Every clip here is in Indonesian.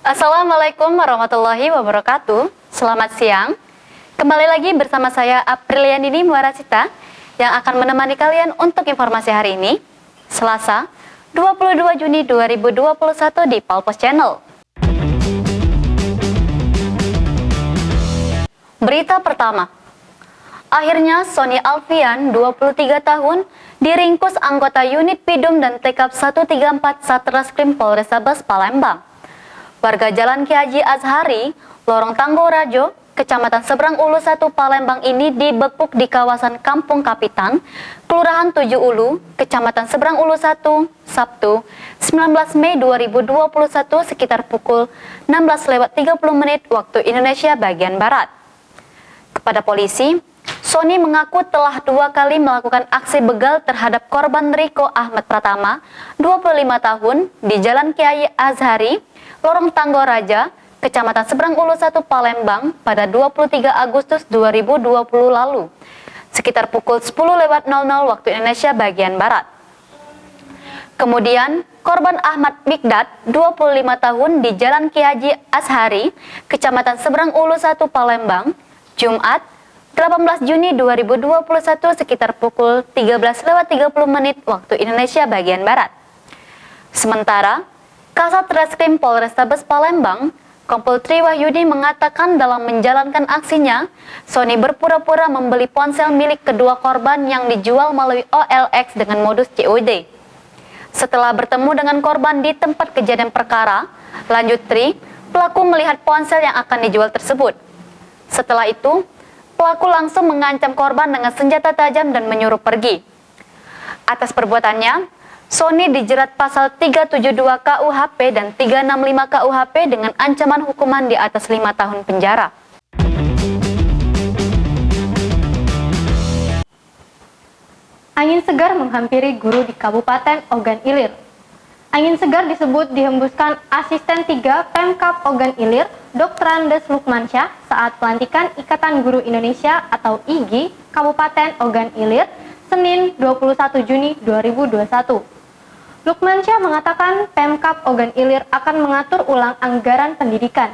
Assalamualaikum warahmatullahi wabarakatuh. Selamat siang. Kembali lagi bersama saya Apriliandini Muarasita yang akan menemani kalian untuk informasi hari ini, Selasa, 22 Juni 2021 di Palpos Channel. Berita pertama. Akhirnya Sony Alfian, 23 tahun, diringkus anggota unit Pidum dan Tekap 134 Satreskrim Polrestabes Palembang. Warga Jalan Ki Haji Azhari, Lorong Tanggorajo, Kecamatan Seberang Ulu 1 Palembang ini dibekuk di kawasan Kampung Kapitan, Kelurahan 7 Ulu, Kecamatan Seberang Ulu 1, Sabtu, 19 Mei 2021 sekitar pukul 16:30 waktu Indonesia bagian Barat. Kepada polisi, Sony mengaku telah 2 kali melakukan aksi begal terhadap korban Riko Ahmad Pratama, 25 tahun, di Jalan Kiai Azhari, Lorong Tanggoraja, Kecamatan Seberang Ulu 1 Palembang pada 23 Agustus 2020 lalu, sekitar pukul 10:00 waktu Indonesia bagian Barat. Kemudian, korban Ahmad Mikdad, 25 tahun, di Jalan Ki Haji Azhari, Kecamatan Seberang Ulu 1 Palembang, Jumat, 18 Juni 2021 sekitar pukul 13:30 waktu Indonesia bagian Barat. Sementara, Kasat Reskrim Polrestabes Palembang, Kompol Tri Wahyudi mengatakan dalam menjalankan aksinya, Sony berpura-pura membeli ponsel milik kedua korban yang dijual melalui OLX dengan modus COD. Setelah bertemu dengan korban di tempat kejadian perkara, lanjut Tri, pelaku melihat ponsel yang akan dijual tersebut. Setelah itu, pelaku langsung mengancam korban dengan senjata tajam dan menyuruh pergi. Atas perbuatannya, Sony dijerat pasal 372 KUHP dan 365 KUHP dengan ancaman hukuman di atas 5 tahun penjara. Angin segar menghampiri guru di Kabupaten Ogan Ilir. Angin segar disebut dihembuskan Asisten 3 Pemkab Ogan Ilir, Dr. Andes Lukmansyah saat pelantikan Ikatan Guru Indonesia atau IGI Kabupaten Ogan Ilir, Senin 21 Juni 2021. Lukmansyah mengatakan Pemkab Ogan Ilir akan mengatur ulang anggaran pendidikan.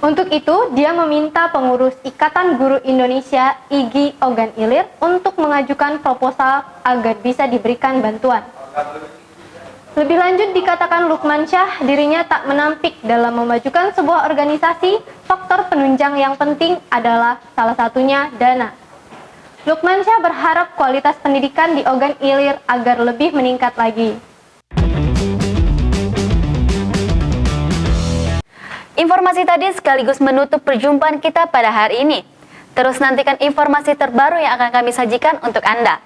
Untuk itu, dia meminta pengurus Ikatan Guru Indonesia IGI Ogan Ilir untuk mengajukan proposal agar bisa diberikan bantuan. Lebih lanjut dikatakan Lukmansyah dirinya tak menampik dalam memajukan sebuah organisasi, faktor penunjang yang penting adalah salah satunya dana. Lukmansyah berharap kualitas pendidikan di Ogan Ilir agar lebih meningkat lagi. Informasi tadi sekaligus menutup perjumpaan kita pada hari ini. Terus nantikan informasi terbaru yang akan kami sajikan untuk Anda.